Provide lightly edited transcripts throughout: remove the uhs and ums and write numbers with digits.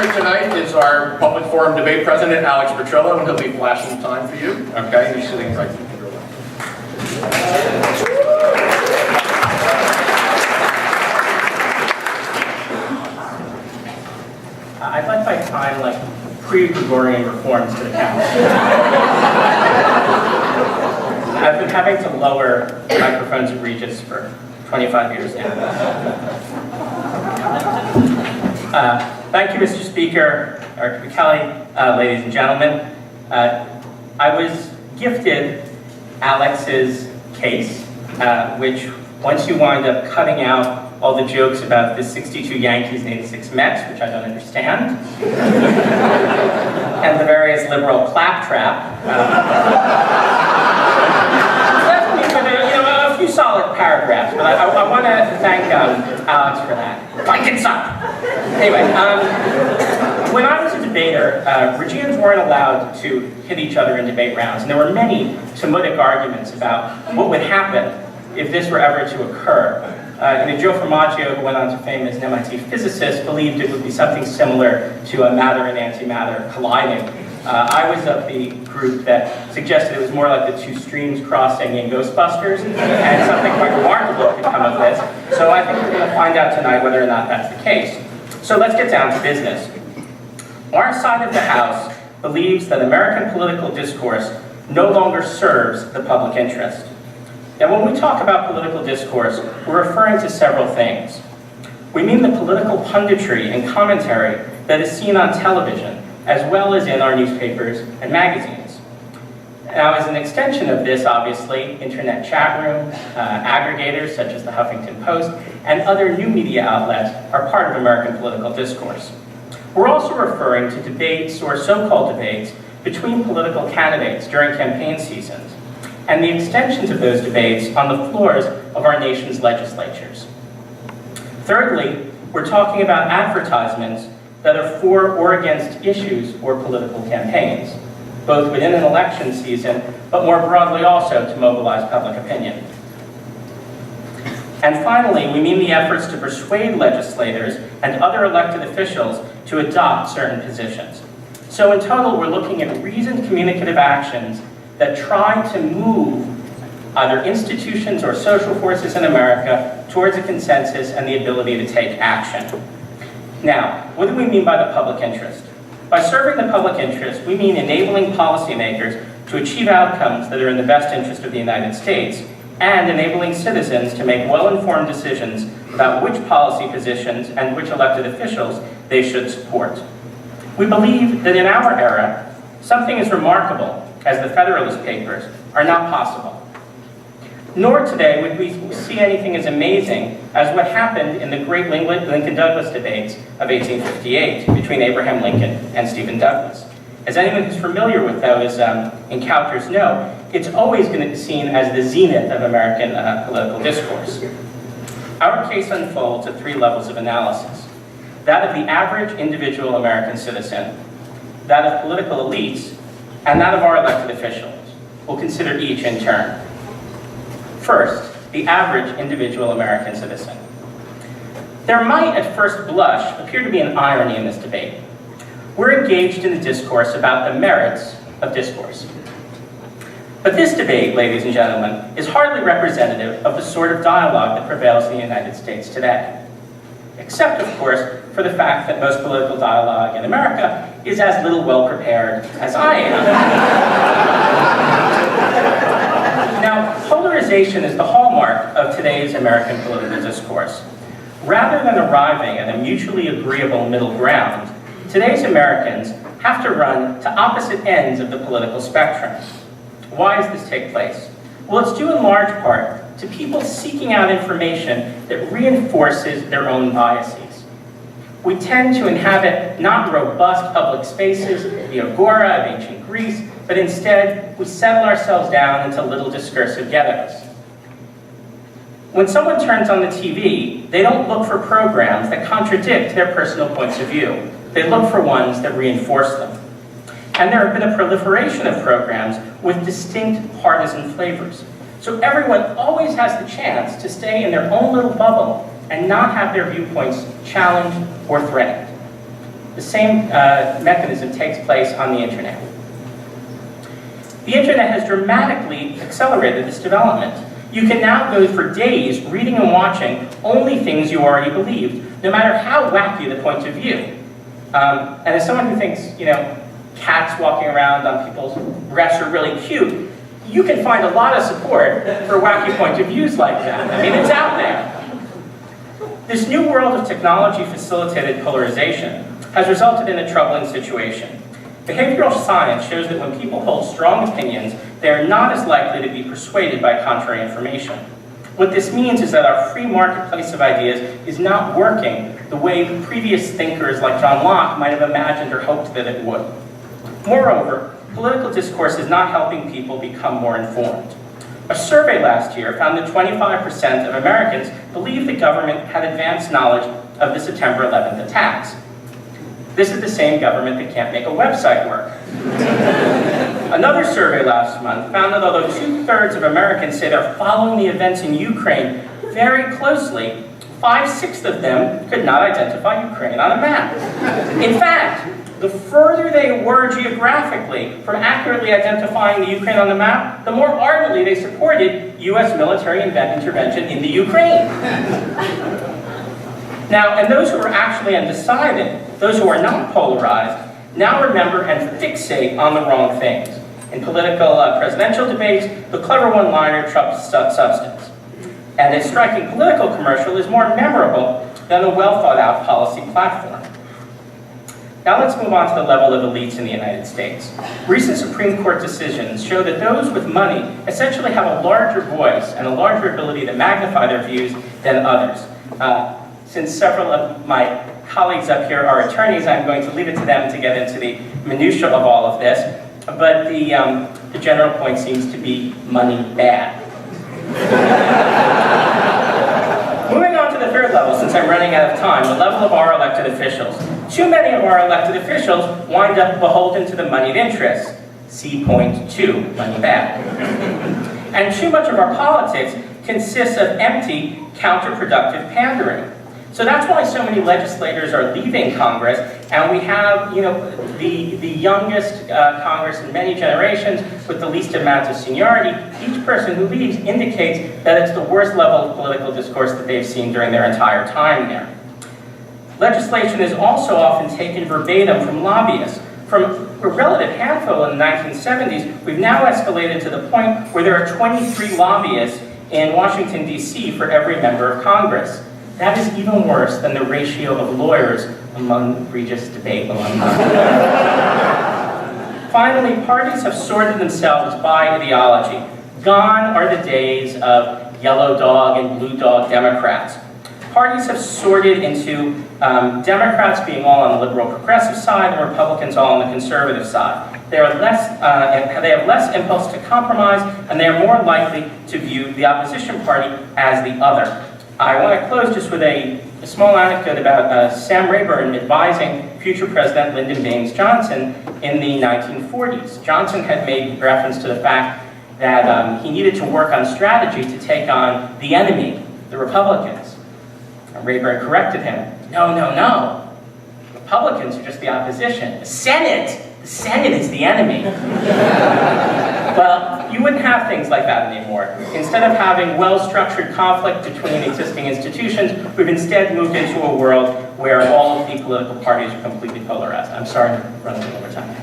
speaker tonight is our Public Forum Debate President, Alex Petrillo, and he'll be flashing time for you. Okay, he's sitting right here. I'd like my time like pre-Gregorian reforms to the couch. I've been having to lower microphones at Regis for 25 years now. Thank you, Mr. Speaker, Dr. Kelly, ladies and gentlemen. I was gifted Alex's case, which once you wind up cutting out all the jokes about the 62 Yankees and 86 Mets, which I don't understand, and the various liberal claptrap, left me with a few solid paragraphs, but I want to thank Alex for that. Like it's up! Anyway, when I was a debater, Regians weren't allowed to hit each other in debate rounds, and there were many Talmudic arguments about what would happen if this were ever to occur. Joe Formaggio, who went on to fame as an MIT physicist, believed it would be something similar to a matter and antimatter colliding. I was of the group that suggested it was more like the two streams crossing in Ghostbusters, and something quite remarkable could come of this. So I think we're going to find out tonight whether or not that's the case. So let's get down to business. Our side of the House believes that American political discourse no longer serves the public interest. Now, when we talk about political discourse, we're referring to several things. We mean the political punditry and commentary that is seen on television, as well as in our newspapers and magazines. Now, as an extension of this, obviously, internet chat rooms, aggregators such as the Huffington Post, and other new media outlets are part of American political discourse. We're also referring to debates or so-called debates between political candidates during campaign seasons, and the extensions of those debates on the floors of our nation's legislatures. Thirdly, we're talking about advertisements that are for or against issues or political campaigns, both within an election season, but more broadly also to mobilize public opinion. And finally, we mean the efforts to persuade legislators and other elected officials to adopt certain positions. So in total, we're looking at reasoned communicative actions that try to move either institutions or social forces in America towards a consensus and the ability to take action. Now, what do we mean by the public interest? By serving the public interest, we mean enabling policymakers to achieve outcomes that are in the best interest of the United States and enabling citizens to make well-informed decisions about which policy positions and which elected officials they should support. We believe that in our era, something as remarkable as the Federalist Papers are not possible. Nor today would we see anything as amazing as what happened in the great Lincoln-Douglas debates of 1858 between Abraham Lincoln and Stephen Douglas. As anyone who's familiar with those encounters know, it's always going to be seen as the zenith of American political discourse. Our case unfolds at three levels of analysis: that of the average individual American citizen, that of political elites, and that of our elected officials. We'll consider each in turn. First, the average individual American citizen. There might, at first blush, appear to be an irony in this debate. We're engaged in a discourse about the merits of discourse. But this debate, ladies and gentlemen, is hardly representative of the sort of dialogue that prevails in the United States today. Except, of course, for the fact that most political dialogue in America is as little well-prepared as I am. Now, polarization is the hallmark of today's American political discourse. Rather than arriving at a mutually agreeable middle ground, today's Americans have to run to opposite ends of the political spectrum. Why does this take place? Well, it's due in large part to people seeking out information that reinforces their own biases. We tend to inhabit not robust public spaces, the agora of ancient Greece, but instead we settle ourselves down into little discursive ghettos. When someone turns on the TV, they don't look for programs that contradict their personal points of view. They look for ones that reinforce them. And there have been a proliferation of programs with distinct partisan flavors. So everyone always has the chance to stay in their own little bubble and not have their viewpoints challenged or threatened. The same mechanism takes place on the internet. The internet has dramatically accelerated this development. You can now go for days reading and watching only things you already believed, no matter how wacky the point of view. And as someone who thinks, cats walking around on people's breasts are really cute, you can find a lot of support for wacky point of views like that. I mean, it's out there. This new world of technology-facilitated polarization has resulted in a troubling situation. Behavioral science shows that when people hold strong opinions, they are not as likely to be persuaded by contrary information. What this means is that our free marketplace of ideas is not working the way previous thinkers like John Locke might have imagined or hoped that it would. Moreover, political discourse is not helping people become more informed. A survey last year found that 25% of Americans believe the government had advanced knowledge of the September 11th attacks. This is the same government that can't make a website work. Another survey last month found that although 2/3 of Americans say they're following the events in Ukraine very closely, 5/6 of them could not identify Ukraine on a map. In fact, the further they were geographically from accurately identifying the Ukraine on the map, the more ardently they supported U.S. military intervention in the Ukraine. Now, and those who are actually undecided, those who are not polarized, now remember and fixate on the wrong things. In political presidential debates, the clever one-liner trumps substance. And a striking political commercial is more memorable than a well-thought-out policy platform. Now let's move on to the level of elites in the United States. Recent Supreme Court decisions show that those with money essentially have a larger voice and a larger ability to magnify their views than others. Since several of my colleagues up here are attorneys, I'm going to leave it to them to get into the minutiae of all of this, but the general point seems to be money bad. Moving on to the third level, since I'm running out of time, the level of our elected officials. Too many of our elected officials wind up beholden to the moneyed interests. See point 2, money bad. And too much of our politics consists of empty, counterproductive pandering. So that's why so many legislators are leaving Congress, and we have, the youngest Congress in many generations with the least amount of seniority. Each person who leaves indicates that it's the worst level of political discourse that they've seen during their entire time there. Legislation is also often taken verbatim from lobbyists. From a relative handful in the 1970s, we've now escalated to the point where there are 23 lobbyists in Washington, D.C. for every member of Congress. That is even worse than the ratio of lawyers among Regis debate alumni. Finally, parties have sorted themselves by ideology. Gone are the days of yellow dog and blue dog Democrats. Parties have sorted into Democrats being all on the liberal progressive side and Republicans all on the conservative side. They have less impulse to compromise, and they are more likely to view the opposition party as the other. I want to close just with a small anecdote about Sam Rayburn advising future President Lyndon Baines Johnson in the 1940s. Johnson had made reference to the fact that he needed to work on strategy to take on the enemy, the Republicans. And Rayburn corrected him. No. Republicans are just the opposition. The Senate is the enemy. Well, you wouldn't have things like that anymore. Instead of having well-structured conflict between existing institutions, we've instead moved into a world where all of the political parties are completely polarized. I'm sorry I'm running over time.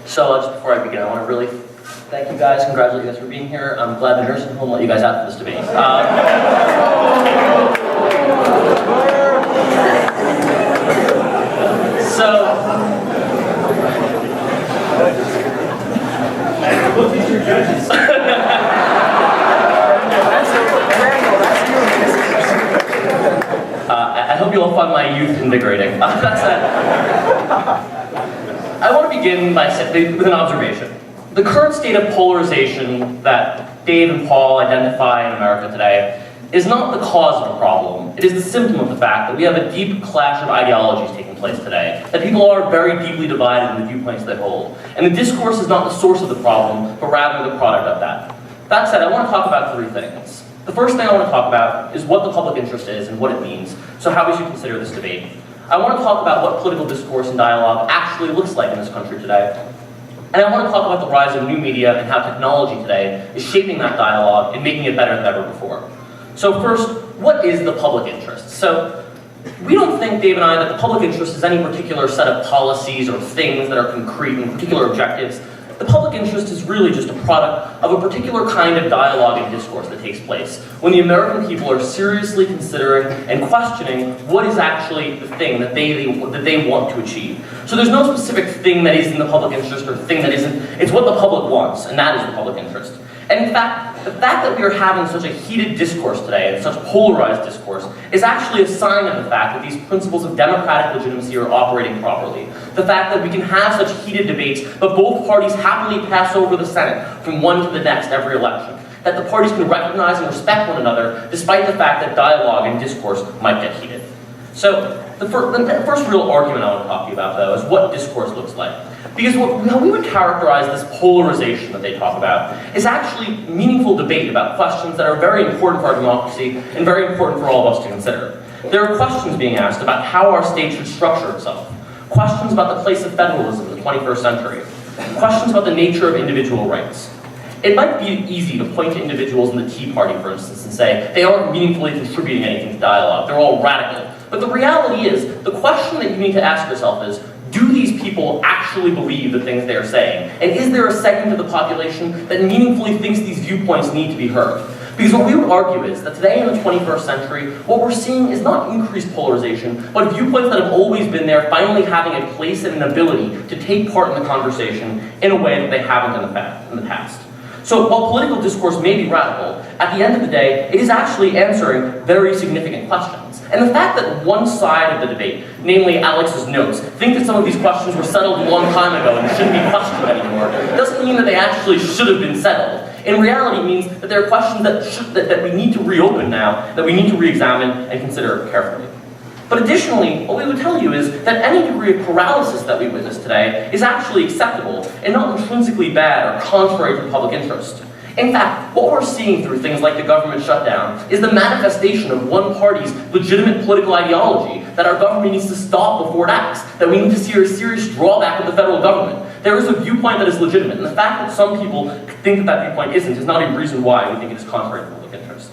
So just before I begin, I want to really thank you guys, congratulate you guys for being here. I'm glad the nursing home let you guys out for this debate. I hope you all don't find my youth invigorating. That said, I want to begin with an observation. The current state of polarization that Dave and Paul identify in America today is not the cause of a problem. It is the symptom of the fact that we have a deep clash of ideologies taking place today, that people are very deeply divided in the viewpoints they hold. And the discourse is not the source of the problem, but rather the product of that. That said, I want to talk about three things. The first thing I want to talk about is what the public interest is and what it means, so how we should consider this debate. I want to talk about what political discourse and dialogue actually looks like in this country today. And I want to talk about the rise of new media and how technology today is shaping that dialogue and making it better than ever before. So first, what is the public interest? So we don't think, Dave and I, that the public interest is any particular set of policies or things that are concrete and particular objectives. The public interest is really just a product of a particular kind of dialogue and discourse that takes place when the American people are seriously considering and questioning what is actually the thing that they want to achieve. So there's no specific thing that is in the public interest or thing that isn't. It's what the public wants, and that is the public interest. And in fact, the fact that we are having such a heated discourse today, and such polarized discourse, is actually a sign of the fact that these principles of democratic legitimacy are operating properly. The fact that we can have such heated debates, but both parties happily pass over the Senate from one to the next every election. That the parties can recognize and respect one another, despite the fact that dialogue and discourse might get heated. So, the first real argument I want to talk to you about, though, is what discourse looks like. Because how we would characterize this polarization that they talk about is actually meaningful debate about questions that are very important for our democracy and very important for all of us to consider. There are questions being asked about how our state should structure itself, questions about the place of federalism in the 21st century, questions about the nature of individual rights. It might be easy to point to individuals in the Tea Party, for instance, and say they aren't meaningfully contributing anything to dialogue, they're all radical. But the reality is, the question that you need to ask yourself is, do these people actually believe the things they are saying? And is there a segment of the population that meaningfully thinks these viewpoints need to be heard? Because what we would argue is that today in the 21st century, what we're seeing is not increased polarization, but viewpoints that have always been there finally having a place and an ability to take part in the conversation in a way that they haven't in the past. So while political discourse may be radical, at the end of the day, it is actually answering very significant questions. And the fact that one side of the debate, namely Alex's notes, think that some of these questions were settled a long time ago and shouldn't be questioned anymore, doesn't mean that they actually should have been settled. In reality, it means that there are questions that we need to reopen now, that we need to re-examine and consider carefully. But additionally, what we would tell you is that any degree of paralysis that we witness today is actually acceptable and not intrinsically bad or contrary to public interest. In fact, what we're seeing through things like the government shutdown is the manifestation of one party's legitimate political ideology that our government needs to stop before it acts, that we need to see a serious drawback of the federal government. There is a viewpoint that is legitimate, and the fact that some people think that that viewpoint isn't is not a reason why we think it is contrary to public interest.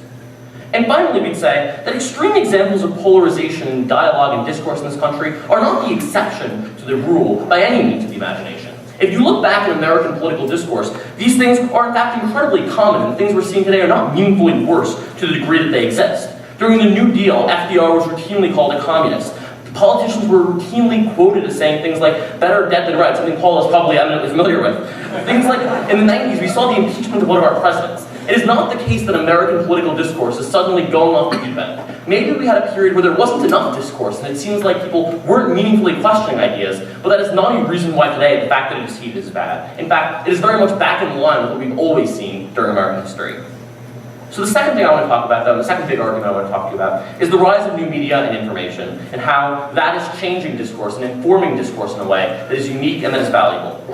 And finally, we'd say that extreme examples of polarization in dialogue and discourse in this country are not the exception to the rule by any means of the imagination. If you look back in American political discourse, these things are in fact incredibly common, and the things we're seeing today are not meaningfully worse to the degree that they exist. During the New Deal, FDR was routinely called a communist. Politicians were routinely quoted as saying things like, better debt than right, something Paul is probably eminently familiar with. Things like, in the 90s, we saw the impeachment of one of our presidents. It is not the case that American political discourse is suddenly going off the deep end. Maybe we had a period where there wasn't enough discourse, and it seems like people weren't meaningfully questioning ideas, but that is not a reason why today the fact that it is heated is bad. In fact, it is very much back in line with what we've always seen during American history. So the second thing I want to talk about, though, the second big argument I want to talk to you about, is the rise of new media and information, and how that is changing discourse and informing discourse in a way that is unique and that is valuable.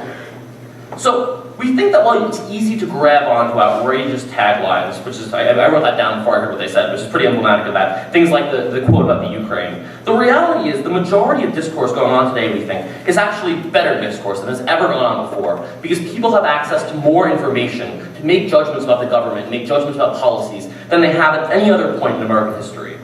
So we think that while it's easy to grab onto outrageous taglines, which is, I wrote that down before I heard what they said, which is pretty emblematic of that, things like the quote about the Ukraine. The reality is the majority of discourse going on today, we think, is actually better discourse than has ever gone on before, because people have access to more information to make judgments about the government, make judgments about policies, than they have at any other point in American history.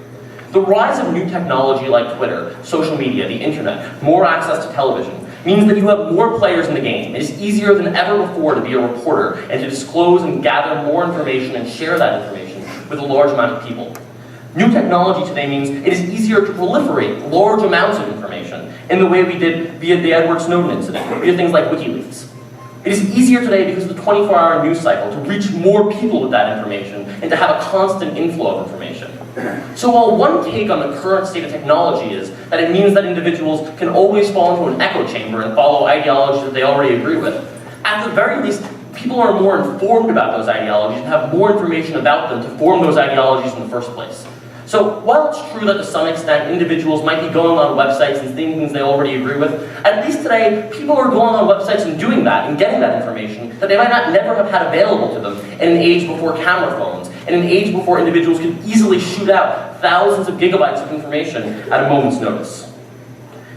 The rise of new technology like Twitter, social media, the internet, more access to television, means that you have more players in the game. It is easier than ever before to be a reporter and to disclose and gather more information and share that information with a large amount of people. New technology today means it is easier to proliferate large amounts of information in the way we did via the Edward Snowden incident, via things like WikiLeaks. It is easier today because of the 24-hour news cycle to reach more people with that information and to have a constant inflow of information. So while one take on the current state of technology is that it means that individuals can always fall into an echo chamber and follow ideologies that they already agree with, at the very least, people are more informed about those ideologies and have more information about them to form those ideologies in the first place. So while it's true that to some extent individuals might be going on websites and seeing things they already agree with, at least today people are going on websites and doing that and getting that information that they might not never have had available to them in an age before camera phones, in an age before individuals could easily shoot out thousands of gigabytes of information at a moment's notice.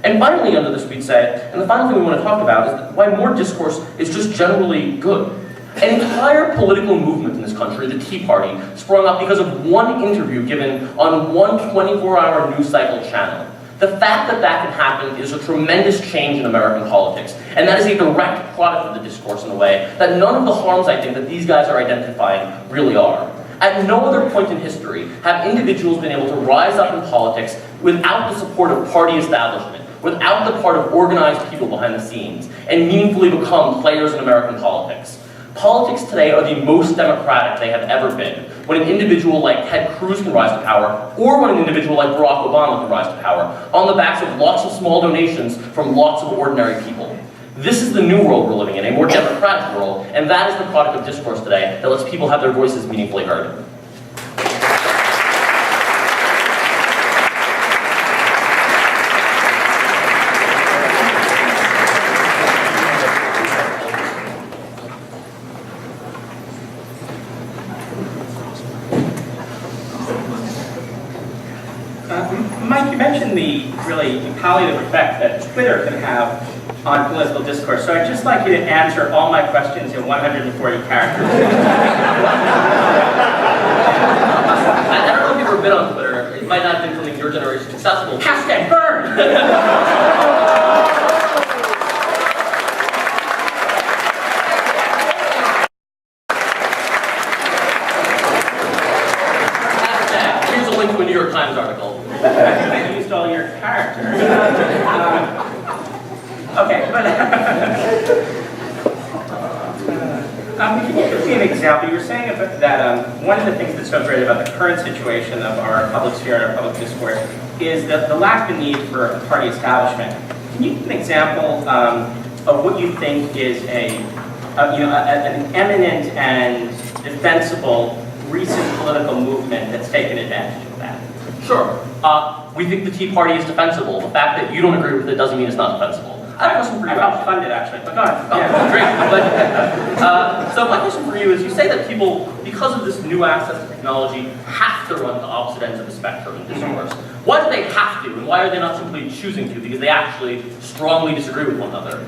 And finally, under this we'd say, and the final thing we want to talk about is why more discourse is just generally good. An entire political movement in this country, the Tea Party, sprung up because of one interview given on one 24-hour news cycle channel. The fact that that can happen is a tremendous change in American politics, and that is a direct product of the discourse in a way that none of the harms I think that these guys are identifying really are. At no other point in history have individuals been able to rise up in politics without the support of party establishment, without the part of organized people behind the scenes, and meaningfully become players in American politics. Politics today are the most democratic they have ever been, when an individual like Ted Cruz can rise to power, or when an individual like Barack Obama can rise to power, on the backs of lots of small donations from lots of ordinary people. This is the new world we're living in, a more democratic world, and that is the product of discourse today that lets people have their voices meaningfully heard. Mike, you mentioned the really palliative effect that Twitter can have on political discourse, so I'd just like you to answer all my questions in 140 characters. I don't know if you've ever been on Twitter. It might not have been something your generation is accessible. Hashtag burn! Here's a link to a New York Times article. I think I used all your characters. Okay, but can you give me an example? You were saying that one of the things that's so great about the current situation of our public sphere and our public discourse is that the lack of need for a party establishment. Can you give an example of what you think is an eminent and defensible recent political movement that's taken advantage of that? Sure. We think the Tea Party is defensible. The fact that you don't agree with it doesn't mean it's not defensible. I have a question for you. I helped fund it, actually, but go ahead. Oh, yeah. Great. So my question for you is, you say that people, because of this new access to technology, have to run to opposite ends of the spectrum in discourse. Why do they have to, and why are they not simply choosing to? Because they actually strongly disagree with one another.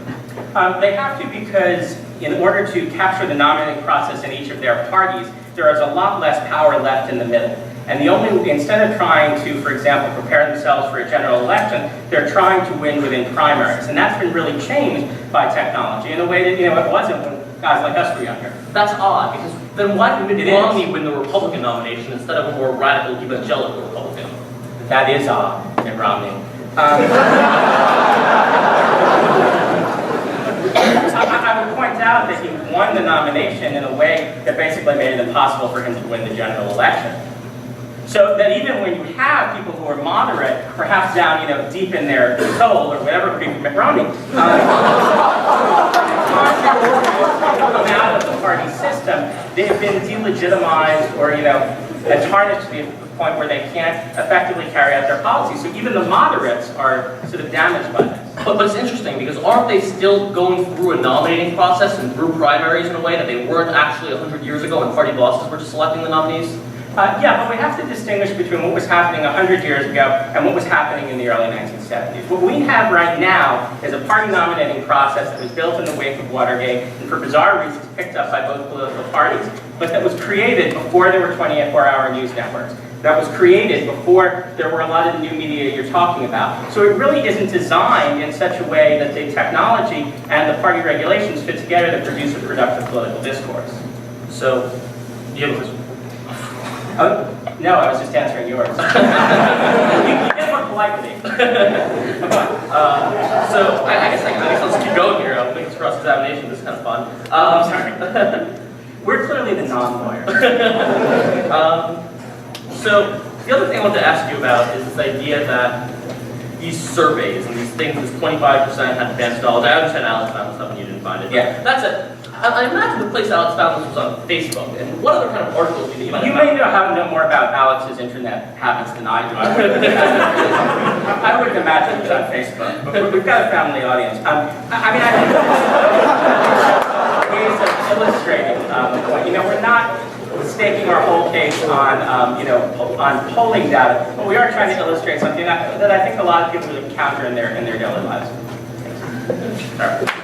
They have to because in order to capture the nominating process in each of their parties, there is a lot less power left in the middle. And instead of trying to, for example, prepare themselves for a general election, they're trying to win within primaries. And that's been really changed by technology in a way that, it wasn't when guys like us were younger. That's odd, because then why did Mitt Romney win the Republican nomination instead of a more radical evangelical Republican? That is odd, Mitt Romney. I would point out that he won the nomination in a way that basically made it impossible for him to win the general election. So that even when you have people who are moderate, perhaps down, deep in their soul or whatever would be for Mitt Romney, come out of the party system, they've been delegitimized or, tarnished to the point where they can't effectively carry out their policies. So even the moderates are sort of damaged by this. But it's interesting, because aren't they still going through a nominating process and through primaries in a way that they weren't actually 100 years ago when party bosses were just selecting the nominees? Yeah, but we have to distinguish between what was happening 100 years ago and what was happening in the early 1970s. What we have right now is a party nominating process that was built in the wake of Watergate and for bizarre reasons picked up by both political parties, but that was created before there were 24-hour news networks. That was created before there were a lot of the new media you're talking about. So it really isn't designed in such a way that the technology and the party regulations fit together to produce a productive political discourse. So, do you have a question? No, I was just answering yours. you get more polite with me. So I guess let's keep going here. I'll make this cross-examination. This is kind of fun. I'm sorry. We're clearly the non-lawyer. So The other thing I wanted to ask you about is this idea that these surveys and these things, this 25% had advanced knowledge. I understand Alex found stuff and you didn't find it. Yeah. That's it. I imagine the place Alex found this was on Facebook. And what other kind of articles do you think You may know more about Alex's internet habits than I do. I wouldn't imagine it's on Facebook, but we've got a family audience. I think ways of illustrating the point. We're not staking our whole case on, on polling data, but we are trying to illustrate something that I think a lot of people would encounter in their daily lives. All right.